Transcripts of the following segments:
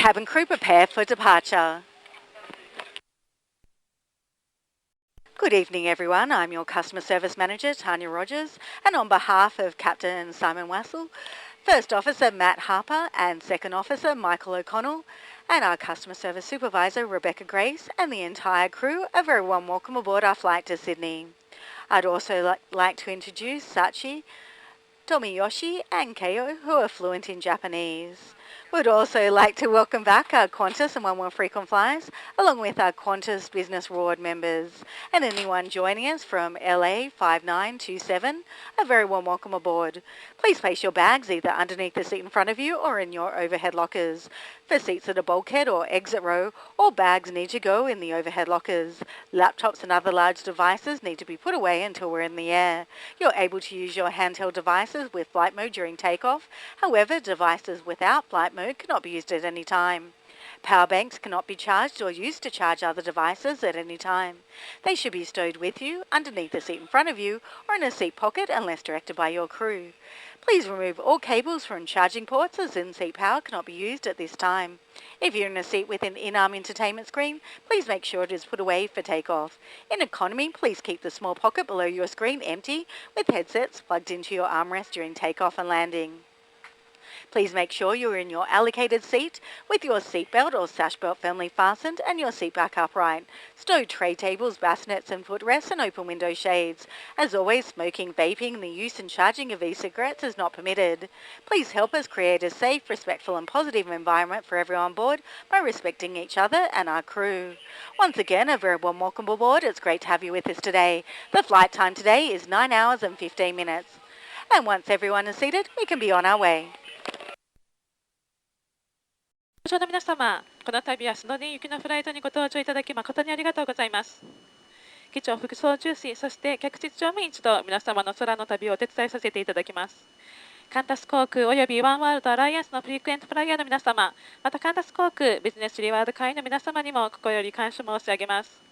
Cabin crew prepare for departure. Good evening everyone, I'm your Customer Service Manager Tanya Rogers, and on behalf of Captain Simon Wassell, First Officer Matt Harper and Second Officer Michael O'Connell, and our Customer Service Supervisor Rebecca Grace and the entire crew, a very warm welcome aboard our flight to Sydney. I'd also like to introduce Sachi, Tomiyoshi and Keo, who are fluent in Japanese. We'd also like to welcome back our Qantas and One More Frequent Flyers, along with our Qantas Business Reward members, and anyone joining us from LA 5927, a very warm welcome aboard. Please place your bags either underneath the seat in front of you or in your overhead lockers. For seats at a bulkhead or exit row, all bags need to go in the overhead lockers. Laptops and other large devices need to be put away until we're in the air. You're able to use your handheld devices with flight mode during takeoff. However, devices without flight mode cannot be used at any time. Power banks cannot be charged or used to charge other devices at any time. They should be stowed with you, underneath the seat in front of you, or in a seat pocket unless directed by your crew. Please remove all cables from charging ports as in-seat power cannot be used at this time. If you're in a seat with an in-arm entertainment screen, please make sure it is put away for takeoff. In economy, please keep the small pocket below your screen empty with headsets plugged into your armrest during takeoff and landing. Please make sure you're in your allocated seat with your seatbelt or sash belt firmly fastened and your seat back upright. Stow tray tables, bassinets and footrests and open window shades. As always, smoking, vaping and the use and charging of e-cigarettes is not permitted. Please help us create a safe, respectful and positive environment for everyone on board by respecting each other and our crew. Once again, a very warm welcome aboard. It's great to have you with us today. The flight time today is 9 hours and 15 minutes. And once everyone is seated, we can be on our way. ご乗の皆様、この度はシドニー行きのフライトにご搭乗いただき誠にありがとうございます。機長、副操縦士、そして客室乗務員一同、皆様の空の旅をお手伝いさせていただきます。カンタス航空およびワンワールドアライアンスのフリークエントフライヤーの皆様、またカンタス航空ビジネスリワード会員の皆様にも心より感謝申し上げます。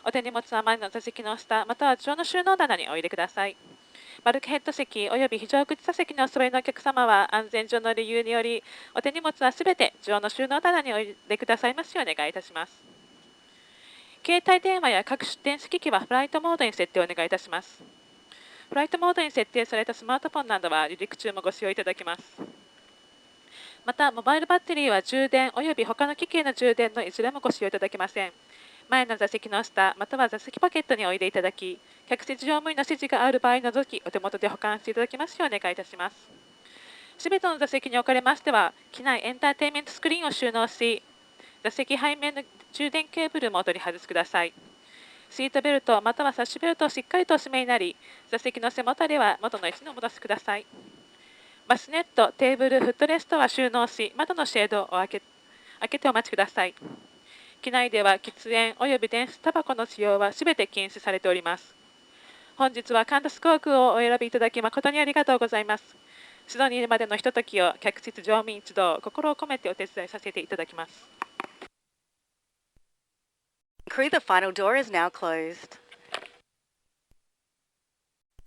お手荷物は前の座席の下、または上の収納棚にお入れください。バルクヘッド席および非常口座席にお座りのお客様は安全上の理由によりお手荷物はすべて上の収納棚にお入れくださいますようお願いいたします。携帯電話や各出店式機はフライトモードに設定をお願いいたします。フライトモードに設定されたスマートフォンなどは離陸中もご使用いただけます。またモバイルバッテリーは充電および他の機器への充電のいずれもご使用いただけません。前の座席の下または座席ポケットにお入れいただき、客室乗務員の指示がある場合の除き、お手元で保管していただきますようお願いいたします。すべての座席におかれましては、機内エンターテインメントスクリーンを収納し、座席背面の充電ケーブルもお取り外しください。シートベルトまたはサッシュベルトをしっかりとお締めになり、座席の背もたれは元の位置にお戻しください。バスネット、テーブル、フットレストは収納し、窓のシェードを開けてお待ちください。機内では喫煙および電子タバコの使用はすべて禁止されております。本日はカンタス航空をお選びいただき誠にありがとうございます。シドニーまでのひとときを客室乗務員一同心を込めてお手伝いさせていただきます。Crew, the final door is now closed.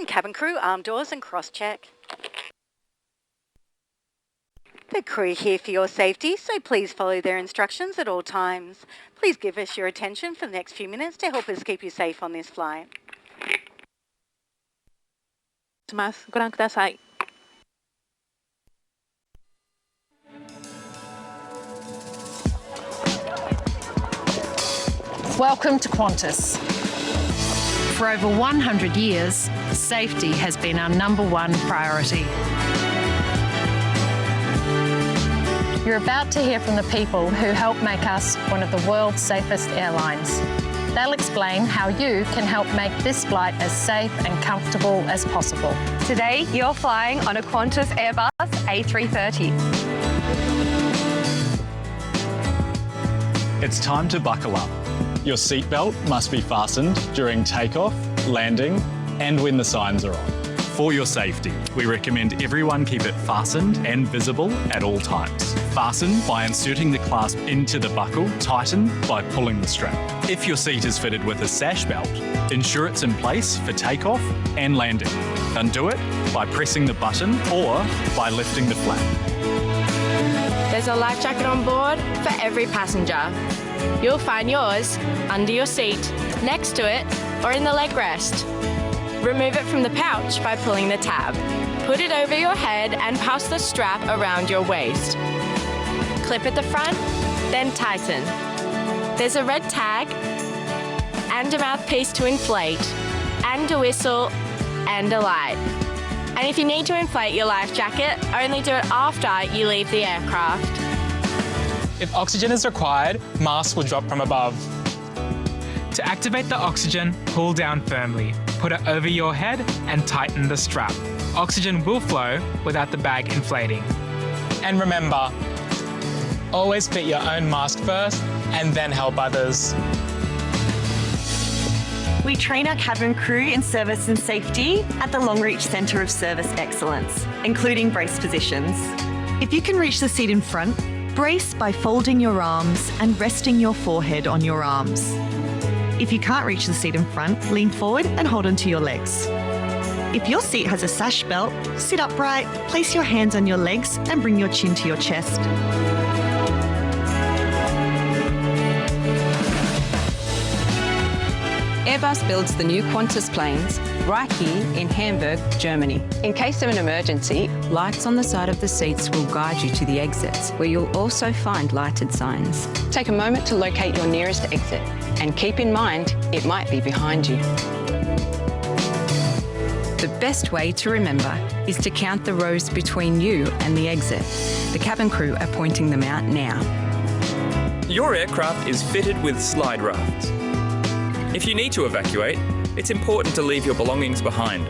Cabin crew, arm doors and cross-check. The crew here for your safety, so please follow their instructions at all times. Please give us your attention for the next few minutes to help us keep you safe on this flight. ご覧ください。Welcome to Qantas. For over 100 years, safety has been our #1 priority. You're about to hear from the people who help make us one of the world's safest airlines. They'll explain how you can help make this flight as safe and comfortable as possible. Today, you're flying on a Qantas Airbus A330. It's time to buckle up. Your seatbelt must be fastened during takeoff, landing, and when the signs are on. For your safety, we recommend everyone keep it fastened and visible at all times. Fasten by inserting the clasp into the buckle, tighten by pulling the strap. If your seat is fitted with a sash belt, ensure it's in place for takeoff and landing. Undo it by pressing the button or by lifting the flap. There's There's a life jacket on board for every passenger. You'll find yours under your seat, next to it, or in the leg rest. Remove it from the pouch by pulling the tab. Put it over your head and pass the strap around your waist. Clip at the front, then tighten. There's a red tag and a mouthpiece to inflate, and a whistle and a light. And if you need to inflate your life jacket, only do it after you leave the aircraft. If oxygen is required, masks will drop from above. To activate the oxygen, pull down firmly. Put it over your head and tighten the strap. Oxygen will flow without the bag inflating. And remember, always fit your own mask first and then help others. We train our cabin crew in service and safety at the Longreach Centre of Service Excellence, including brace positions. If you can reach the seat in front, brace by folding your arms and resting your forehead on your arms. If you can't reach the seat in front, lean forward and hold onto your legs. If your seat has a sash belt, sit upright, place your hands on your legs and bring your chin to your chest. Airbus builds the new Qantas planes right here in Hamburg, Germany. In case of an emergency, lights on the side of the seats will guide you to the exits, where you'll also find lighted signs. Take a moment to locate your nearest exit, and keep in mind it might be behind you. The best way to remember is to count the rows between you and the exit. The cabin crew are pointing them out now. Your aircraft is fitted with slide rafts. If you need to evacuate, it's important to leave your belongings behind.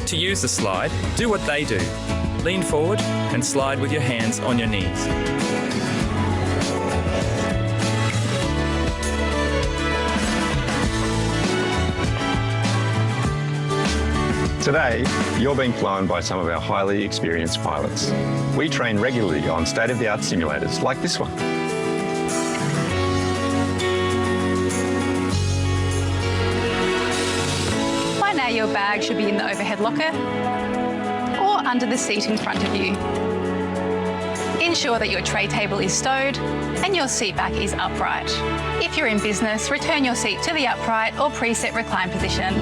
To use the slide, do what they do. Lean forward and slide with your hands on your knees. Today, you're being flown by some of our highly experienced pilots. We train regularly on state-of-the-art simulators like this one. By now your bag should be in the overhead locker or under the seat in front of you. Ensure that your tray table is stowed and your seat back is upright. If you're in business, return your seat to the upright or preset recline position.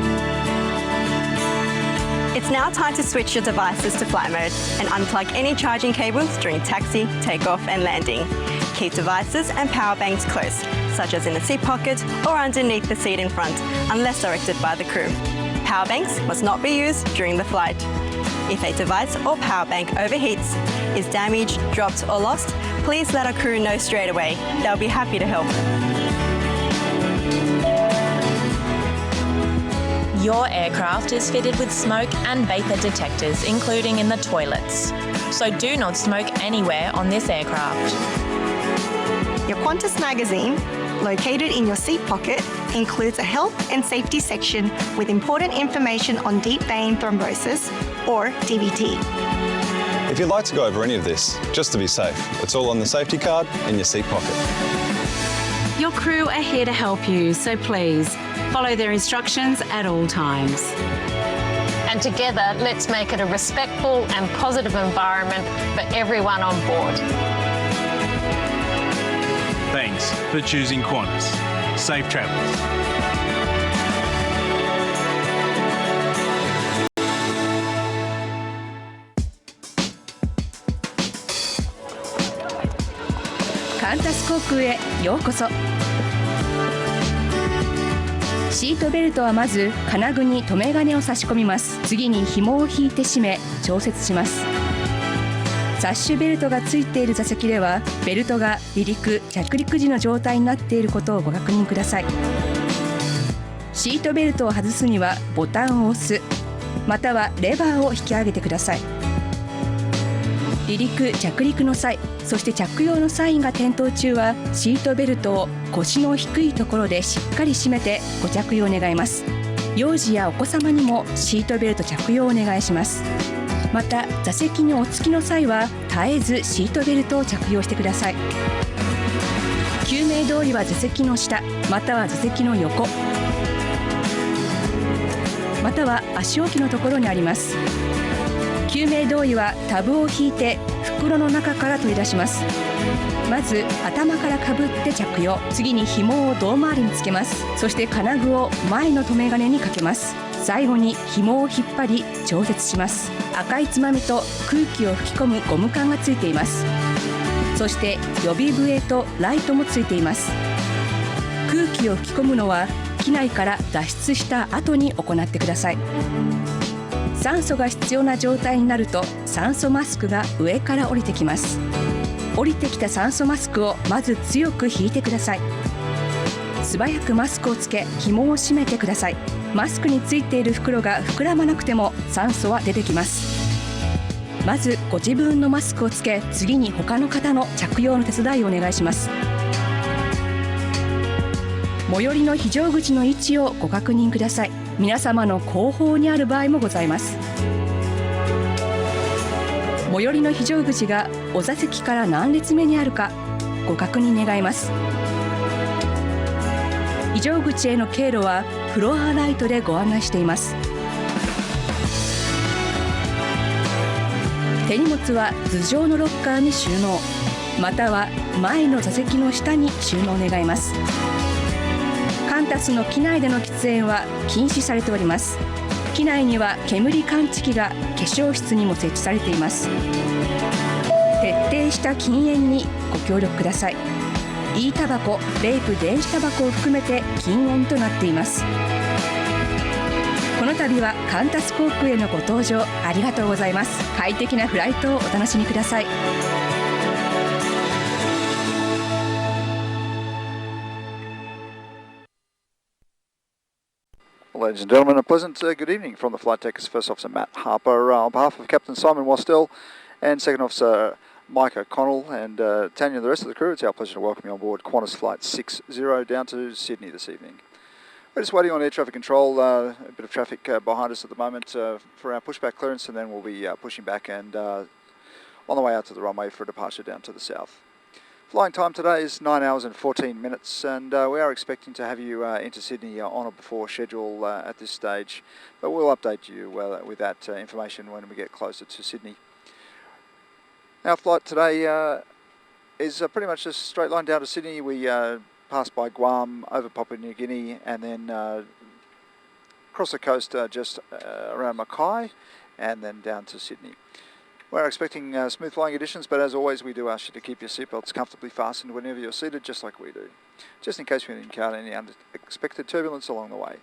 It's now time to switch your devices to flight mode and unplug any charging cables during taxi, takeoff and landing. Keep devices and power banks close, such as in the seat pocket or underneath the seat in front, unless directed by the crew. Power banks must not be used during the flight. If a device or power bank overheats, is damaged, dropped or lost, please let our crew know straight away. They'll be happy to help. Your aircraft is fitted with smoke and vapour detectors, including in the toilets. So do not smoke anywhere on this aircraft. Your Qantas magazine, located in your seat pocket, includes a health and safety section with important information on deep vein thrombosis, or DVT. If you'd like to go over any of this, just to be safe, it's all on the safety card in your seat pocket. Your crew are here to help you, so please follow their instructions at all times. And together, let's make it a respectful and positive environment for everyone on board. Thanks for choosing Qantas. Safe travels. Qantas 航空へようこそ。シートベルトはまず金具に留め金を差し込みます。次に紐を引いて締め調節します。サッシュベルトがついている座席ではベルトが離陸・着陸時の状態になっていることをご確認ください。シートベルトを外すにはボタンを押す、またはレバーを引き上げてください。離陸・着陸の際、そして着用のサインが点灯中はシートベルトを腰の低いところでしっかり締めてご着用願います。幼児やお子様にもシートベルト着用をお願いします。また座席にお付きの際は絶えずシートベルトを着用してください。救命胴衣は座席の下、または座席の横、または足置きのところにあります。救命胴衣はタブを引いて袋の中から取り出します。まず頭からかぶって着用、次に紐を胴回りにつけます。そして金具を前の留め金にかけます。最後に紐を引っ張り調節します。赤いつまみと空気を吹き込むゴム管がついています。そして予備笛とライトもついています。空気を吹き込むのは機内から脱出した後に行ってください。酸素が必要な状態になると酸素マスクが上から降りてきます。降りてきた酸素マスクをまず強く引いてください。素早くマスクをつけ紐を締めてください。マスクについている袋が膨らまなくても酸素は出てきます。まずご自分のマスクをつけ、次に他の方の着用の手伝いをお願いします。最寄りの非常口の位置をご確認ください。皆様の後方にある場合もございます。最寄りの非常口がお座席から何列目にあるかご確認願います。非常口への経路はフロアライトでご案内しています。手荷物は頭上のロッカーに収納、または前の座席の下に収納願います。カンタスの機内での喫煙は禁止されております。機内には煙感知器が化粧室にも設置されています。徹底した禁煙にご協力ください。e タバコ、ベイプ、電子タバコを含めて禁煙となっています。この度はカンタス航空へのご搭乗ありがとうございます。快適なフライトをお楽しみください。Ladies and gentlemen, a pleasant good evening from the flight deck. First Officer Matt Harper on behalf of Captain Simon Wastel and Second Officer Mike O'Connell and Tanya and the rest of the crew. It's our pleasure to welcome you on board Qantas Flight 60 down to Sydney this evening. We're just waiting on air traffic control, a bit of traffic behind us at the moment for our pushback clearance, and then we'll be pushing back and on the way out to the runway for a departure down to the south. Flying time today is 9 hours and 14 minutes, and we are expecting to have you into Sydney on or before schedule at this stage, but we'll update you with that information when we get closer to Sydney. Our flight today is pretty much a straight line down to Sydney. We pass by Guam, over Papua New Guinea, and then across the coast just around Mackay, and then down to Sydney. We're expecting smooth flying conditions, but as always we do ask you to keep your seatbelts comfortably fastened whenever you're seated, just like we do, just in case we encounter any unexpected turbulence along the way.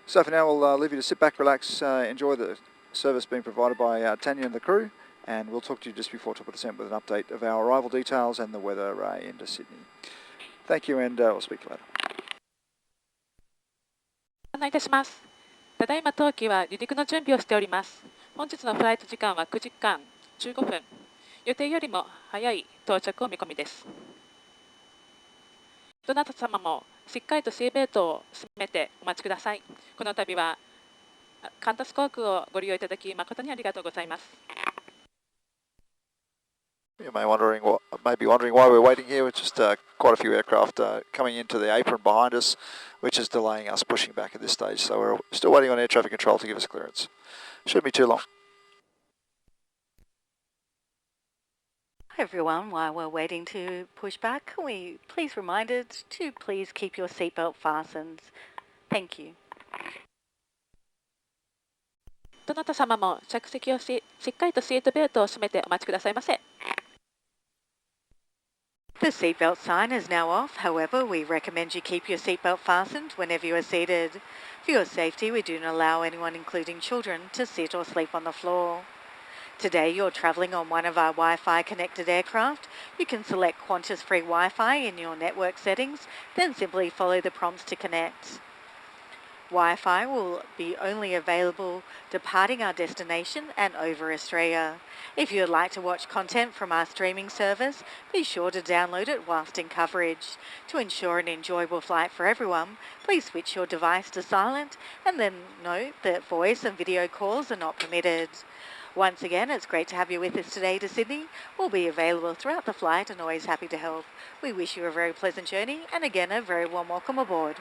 So for now we'll leave you to sit back, relax, enjoy the service being provided by Tanya and the crew, and we'll talk to you just before top of descent with an update of our arrival details and the weather into Sydney. Thank you, and we'll speak to you later. お願いいたします。ただいま当機は離陸の準備をしております。本日のフライト時間は9時間15分。予定よりも早い到着を見込みです。どなた様もしっかりとシートベルトを締めてお待ちください。この度はカンタス航空をご利用いただき誠にありがとうございます。You may be wondering why we're waiting here. It's just quite a few aircraft coming into the apron behind us, which is delaying us pushing back at this stage. So we're still waiting on air traffic control to give us clearance. Shouldn't be too long. Hi everyone, while we're waiting to push back, can we please reminded to please keep your seatbelt fastened. Thank you. どなた様も着席をしっかりとシートベルトを締めてお待ちくださいませ。The seatbelt sign is now off. However, we recommend you keep your seatbelt fastened whenever you are seated. For your safety, we do not allow anyone, including children, to sit or sleep on the floor. Today, you're travelling on one of our Wi-Fi connected aircraft. You can select Qantas free Wi-Fi in your network settings, then simply follow the prompts to connect. Wi-Fi will be only available departing our destination and over Australia. If you would like to watch content from our streaming service, be sure to download it whilst in coverage. To ensure an enjoyable flight for everyone, please switch your device to silent and then note that voice and video calls are not permitted. Once again, it's great to have you with us today to Sydney. We'll be available throughout the flight and always happy to help. We wish you a very pleasant journey and again a very warm welcome aboard.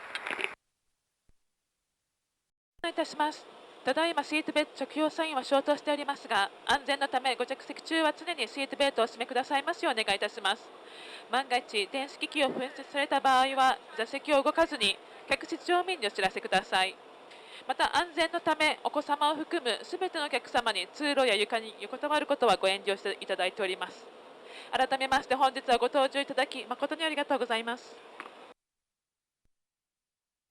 お願いいたします。ただいまシートベルト着用サインは消灯しておりますが、安全のためご着席中は常にシートベルトをお締めくださいますようお願いいたします。万が一、電子機器を紛失された場合は、座席を動かずに客室乗務員にお知らせください。また、安全のためお子様を含むすべてのお客様に通路や床に横たわることはご遠慮していただいております。改めまして本日はご搭乗いただき誠にありがとうございます。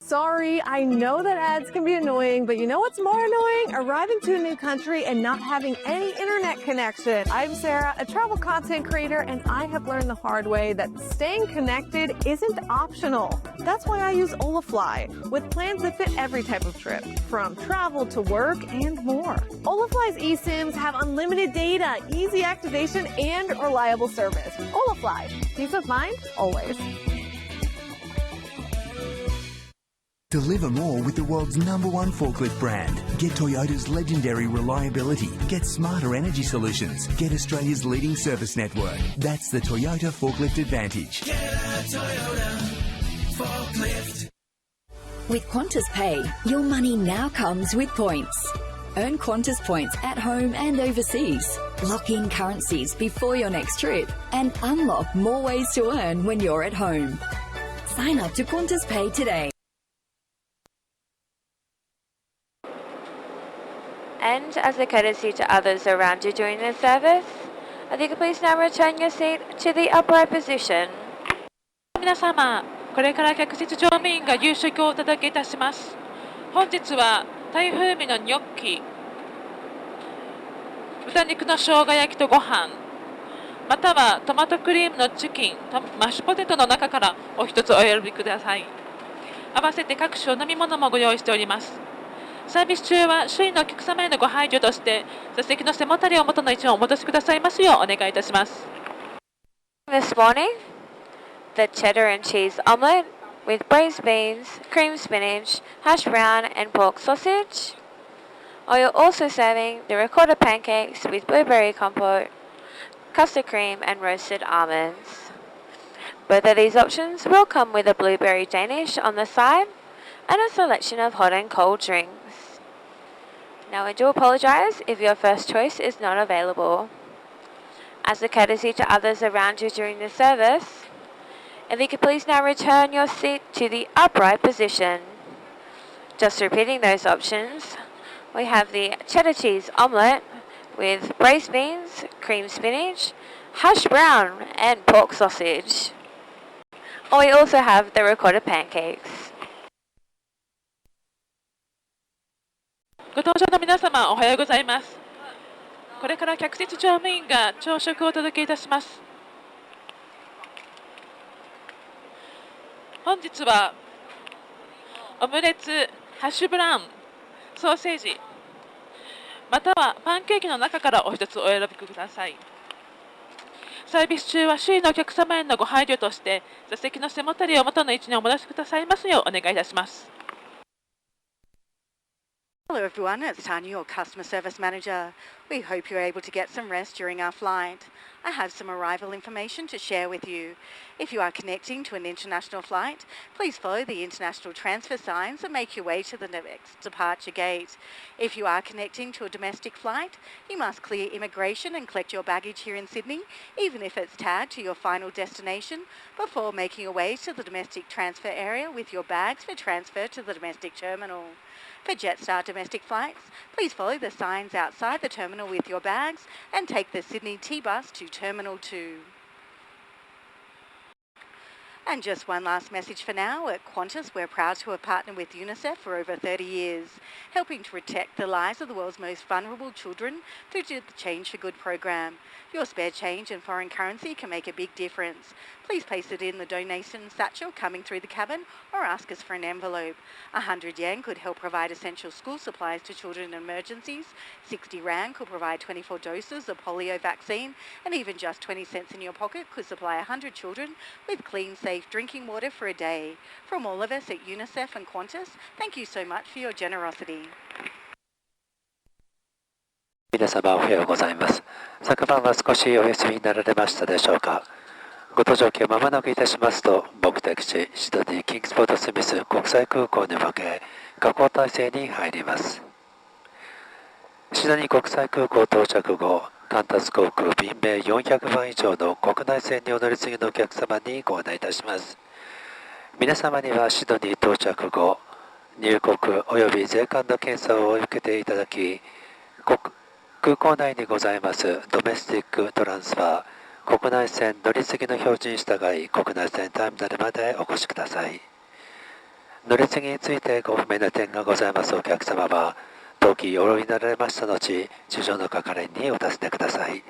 Sorry, I know that ads can be annoying, but you know what's more annoying? Arriving to a new country and not having any internet connection. I'm Sarah, a travel content creator, and I have learned the hard way that staying connected isn't optional. That's why I use Olafly, with plans that fit every type of trip, from travel to work and more. Olafly's eSIMs have unlimited data, easy activation, and reliable service. Olafly, peace of mind, always. Deliver more with the world's #1 forklift brand. Get Toyota's legendary reliability. Get smarter energy solutions. Get Australia's leading service network. That's the Toyota Forklift Advantage. Get a Toyota forklift. With Qantas Pay, your money now comes with points. Earn Qantas points at home and overseas. Lock in currencies before your next trip and unlock more ways to earn when you're at home. Sign up to Qantas Pay today. And as a courtesy to others around you during this service, if you could please now return your seat to the upright position. 皆様、これから客室乗務員が夕食をお届けいたします。本日はタイ風味のニョッキ、豚肉の生姜焼きとご飯、またはトマトクリームのチキン、マッシュポテトの中からお一つお選びください。合わせて各種お飲み物もご用意しております。サービス中は周囲のお客様へのご配慮として座席の背もたれを元の位置にお戻しくださいますようお願いいたします。This morning, the cheddar and cheese omelette with braised beans, cream spinach, hash brown and pork sausage. Or you're also serving the ricotta pancakes with blueberry compote, custard cream and roasted almonds. Both of these options will come with a blueberry Danish on the side and a selection of hot and cold drinks. Now I do apologise if your first choice is not available. As a courtesy to others around you during the service, if you could please now return your seat to the upright position. Just repeating those options, we have the cheddar cheese omelette with braised beans, cream spinach, hash brown and pork sausage. Or we also have the ricotta pancakes. ご搭乗の皆様、おはようございます。これから客室乗務員が朝食をお届けいたします。本日はオムレツ、ハッシュブラウン、ソーセージ、またはパンケーキの中からお一つお選びください。サービス中は周囲のお客様へのご配慮として座席の背もたれを元の位置にお戻しくださいますようお願いいたします。Hello everyone, it's Tanya, your Customer Service Manager. We hope you're able to get some rest during our flight. I have some arrival information to share with you. If you are connecting to an international flight, please follow the international transfer signs and make your way to the next departure gate. If you are connecting to a domestic flight, you must clear immigration and collect your baggage here in Sydney, even if it's tagged to your final destination, before making your way to the domestic transfer area with your bags for transfer to the domestic terminal. For Jetstar domestic flights, please follow the signs outside the terminal with your bags and take the Sydney T-Bus to Terminal 2. And just one last message for now. At Qantas, we're proud to have partnered with UNICEF for over 30 years, helping to protect the lives of the world's most vulnerable children through the Change for Good program. Your spare change and foreign currency can make a big difference. Please place it in the donation satchel coming through the cabin or ask us for an envelope. 100 yen could help provide essential school supplies to children in emergencies. 60 rand could provide 24 doses of polio vaccine, and even just 20 cents in your pocket could supply 100 children with clean, safe drinking water for a day. From all of us at UNICEF and Qantas, thank you so much for your generosity. 皆様おはようございます。昨晩は少しお休みになられましたでしょうか。ご搭乗機をまもなくいたしますと、目的地シドニーキングスポートスミス国際空港に向け、下降体制に入ります。シドニー国際空港到着後、カンタス航空便名400番以上の国内線にお乗り継ぎのお客様にご案内いたします。皆様にはシドニー到着後、入国及び税関の検査を受けていただき、空港内にございますドメスティックトランスファー、国内線乗り継ぎの表示に従い、国内線ターミナルまでお越しください。乗り継ぎについてご不明な点がございますお客様は、当機お降りになられました後、地上の係員にお尋ねください。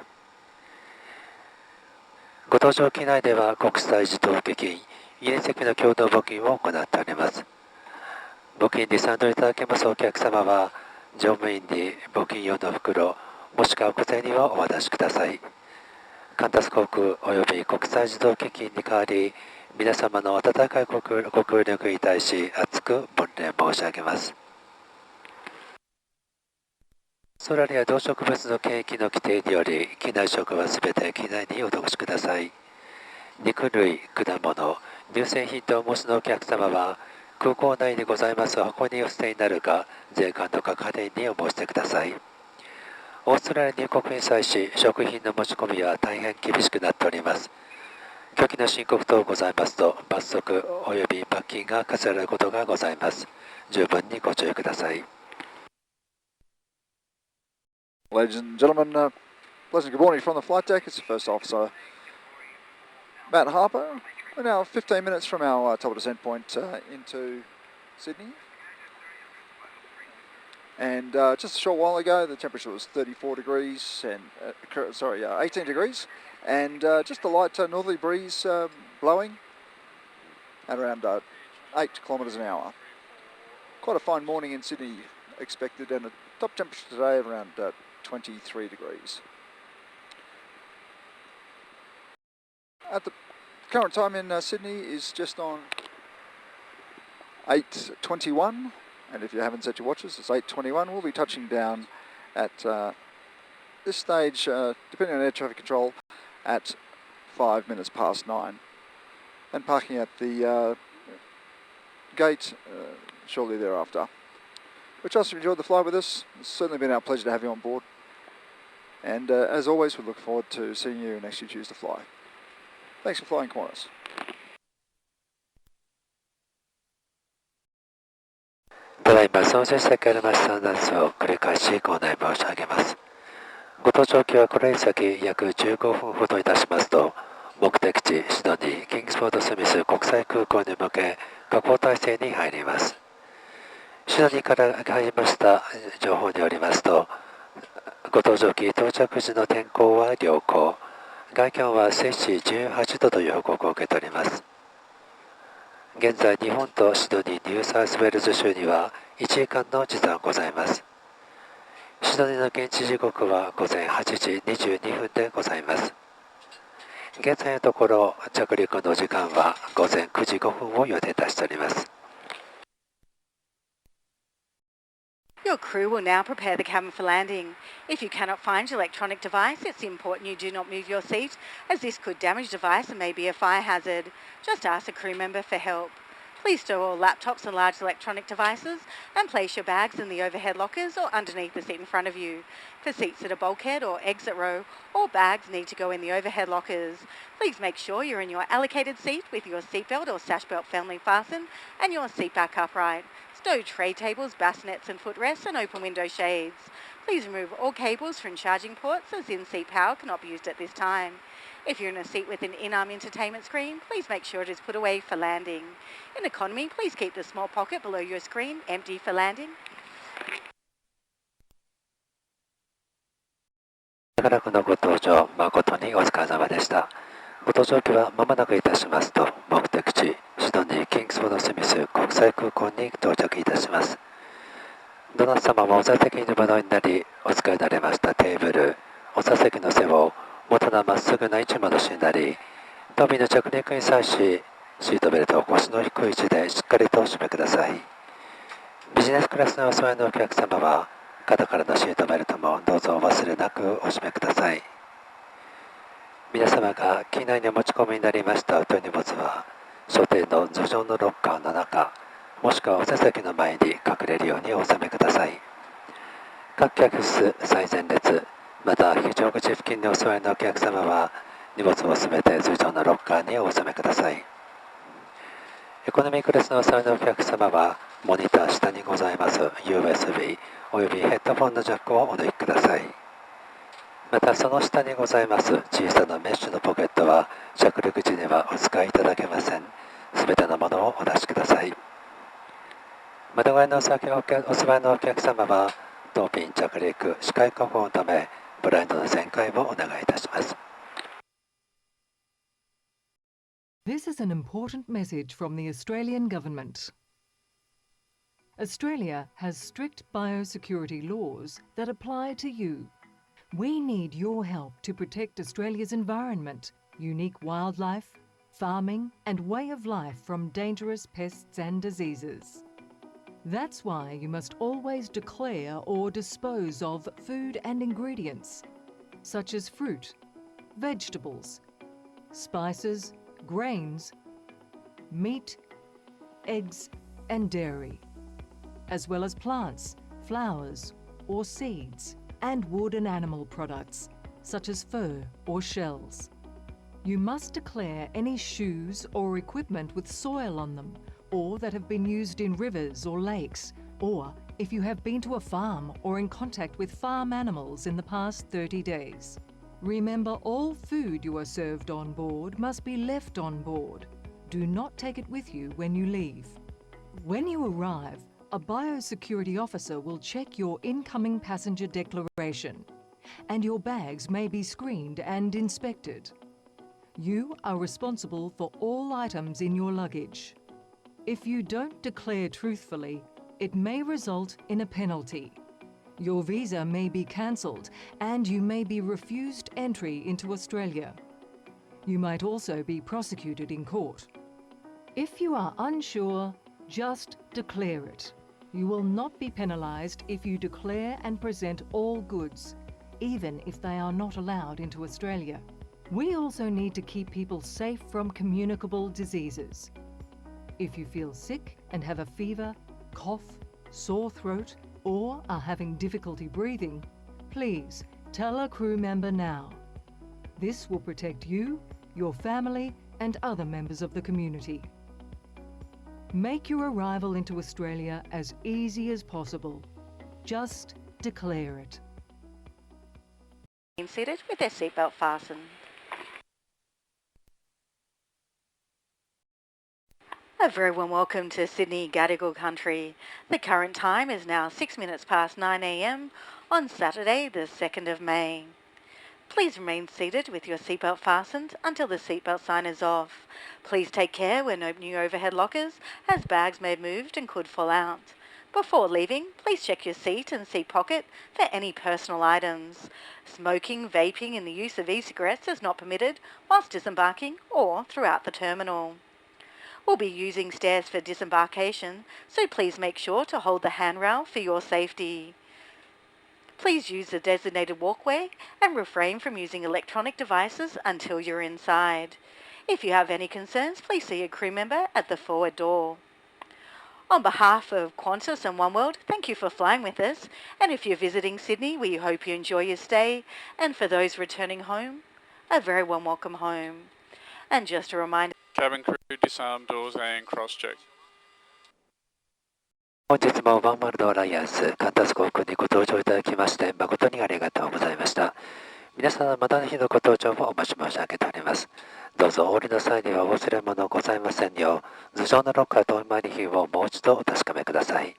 ご搭乗機内では国際自動機金、入り席の共同募金を行っております。募金に賛同いただけますお客様は、乗務員に募金用の袋、もしくは小銭をお渡しください。カンタス航空及び国際自動基金に代わり、皆様の温かいご協力に対し、厚く御礼申し上げます。オーストラリア動植物の検疫の規定により、機内食はすべて機内にお通しください。肉類、果物、乳製品とお持ちのお客様は、空港内にございます箱にお捨てになるか、税関の係員にお申し出ください。オーストラリア入国に際し、食品の持ち込みは大変厳しくなっております。虚偽の申告等ございますと、罰則及び罰金が課せられることがございます。十分にご注意ください。Ladies and gentlemen, pleasant good morning from the flight deck. It's the First Officer Matt Harper. We're now 15 minutes from our top descent point into Sydney. And just a short while ago, the temperature was 34 degrees and 18 degrees, and just a light northerly breeze blowing at around 8 kilometres an hour. Quite a fine morning in Sydney expected, and a top temperature today of around 23 degrees. At the current time in Sydney is just on 8:21, and if you haven't set your watches, it's 8:21. We'll be touching down at this stage, depending on air traffic control, at 5 minutes past 9, and parking at the gate shortly thereafter. We trust you've enjoyed the flight with us. It's certainly been our pleasure to have you on board. And as always, we look forward to seeing you next you choose to fly. Thanks for flying Qantas. ただいま操縦席からましたアナウンスを繰り返しご案内申し上げます。ご搭乗機はこれより先約15分ほどいたしますと、目的地シドニー・キングスフォード・スミス国際空港に向け下降態勢に入ります。シドニーから入りました情報によりますと、ご搭乗機到着時の天候は良好、外気温は摂氏18度という報告を受けております。現在、日本とシドニー・ニューサウスウェールズ州には1時間の時差がございます。シドニーの現地時刻は午前8時22分でございます。現在のところ、着陸の時間は午前9時5分を予定いたしております。Your crew will now prepare the cabin for landing. If you cannot find your electronic device, it's important you do not move your seat, as this could damage the device and may be a fire hazard. Just ask a crew member for help. Please store all laptops and large electronic devices and place your bags in the overhead lockers or underneath the seat in front of you. For seats at a bulkhead or exit row, all bags need to go in the overhead lockers. Please make sure you're in your allocated seat with your seatbelt or sash belt firmly fastened and your seat back upright. Stow tray tables, bassinets and footrests and open window shades. Please remove all cables from charging ports, as in-seat power cannot be used at this time. If you're in a seat with an in-arm entertainment screen, please make sure it is put away for landing. In economy, please keep the small pocket below your screen empty for landing. 長らくのご搭乗誠にお疲れ様でした。ご搭乗機はまもなくいたしますと、目的地シドニー・キングスフォード・スミス国際空港に到着いたします。どなた様もお座席に物になり、お使いになれましたテーブル、お座席の背を元のまっすぐな位置戻しになり、飛びの着陸に際し、シートベルトを腰の低い位置でしっかりとお締めください。ビジネスクラスのお座りのお客様は、肩からのシートベルトもどうぞお忘れなくお締めください。皆様が機内にお持ち込みになりましたお手荷物は、所定の頭上のロッカーの中、もしくはお座席の前に隠れるようにお収めください。各客室最前列、また非常口付近にお座りのお客様は、荷物をすべて通常のロッカーにお納めください。エコノミークラスのお座りのお客様は、モニター下にございます USB およびヘッドフォンのジャックをお抜きください。またその下にございます小さなメッシュのポケットは着陸時にはお使いいただけません。すべてのものをお出しください。窓側のお座りのお客様は、当便着陸、視界確保のため、ブラインドの全開をお願いいたします。This is an important message from the Australian government. Australia has strict biosecurity laws that apply to you. We need your help to protect Australia's environment, unique wildlife, farming, and way of life from dangerous pests and diseases. That's why you must always declare or dispose of food and ingredients, such as fruit, vegetables, spices, grains, meat, eggs, and dairy, as well as plants, flowers, or seeds, and wood and animal products, such as fur or shells. You must declare any shoes or equipment with soil on them, or that have been used in rivers or lakes, or if you have been to a farm or in contact with farm animals in the past 30 days. Remember, all food you are served on board must be left on board. Do not take it with you when you leave. When you arrive, a biosecurity officer will check your incoming passenger declaration, and your bags may be screened and inspected. You are responsible for all items in your luggage. If you don't declare truthfully, it may result in a penalty. Your visa may be cancelled and you may be refused entry into Australia. You might also be prosecuted in court. If you are unsure, just declare it. You will not be penalised if you declare and present all goods, even if they are not allowed into Australia. We also need to keep people safe from communicable diseases. If you feel sick and have a fever, cough, sore throat, or are having difficulty breathing, please tell a crew member now. This will protect you, your family, and other members of the community. Make your arrival into Australia as easy as possible. Just declare it. Seated with their seatbelt fastened. A very warm welcome to Sydney Gadigal country. The current time is now 6 minutes past 9 a.m. on Saturday the 2nd of May. Please remain seated with your seatbelt fastened until the seatbelt sign is off. Please take care when opening your overhead lockers as bags may be moved and could fall out. Before leaving, please check your seat and seat pocket for any personal items. Smoking, vaping and the use of e-cigarettes is not permitted whilst disembarking or throughout the terminal. We'll be using stairs for disembarkation, so please make sure to hold the handrail for your safety. Please use the designated walkway and refrain from using electronic devices until you're inside. If you have any concerns, please see a crew member at the forward door. On behalf of Qantas and Oneworld, thank you for flying with us, and if you're visiting Sydney, we hope you enjoy your stay, and for those returning home, a very warm welcome home. And just a reminder, Cabin crew disarm doors and cross-check. 本日もワンワールドアライアンスカンタス航空にご搭乗いただきまして誠にありがとうございました。皆様またの日のご搭乗もお待ち申し上げております。どうぞお降りの際にはお忘れ物ございませんよう頭上のロッカーとお参り品をもう一度お確かめください。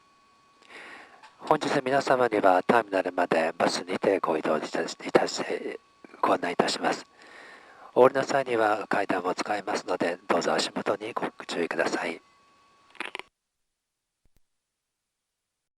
本日皆様にはターミナルまでバスにてご移動ご案内いたします。お降りの際には階段を使いますのでどうぞ足元にご注意ください。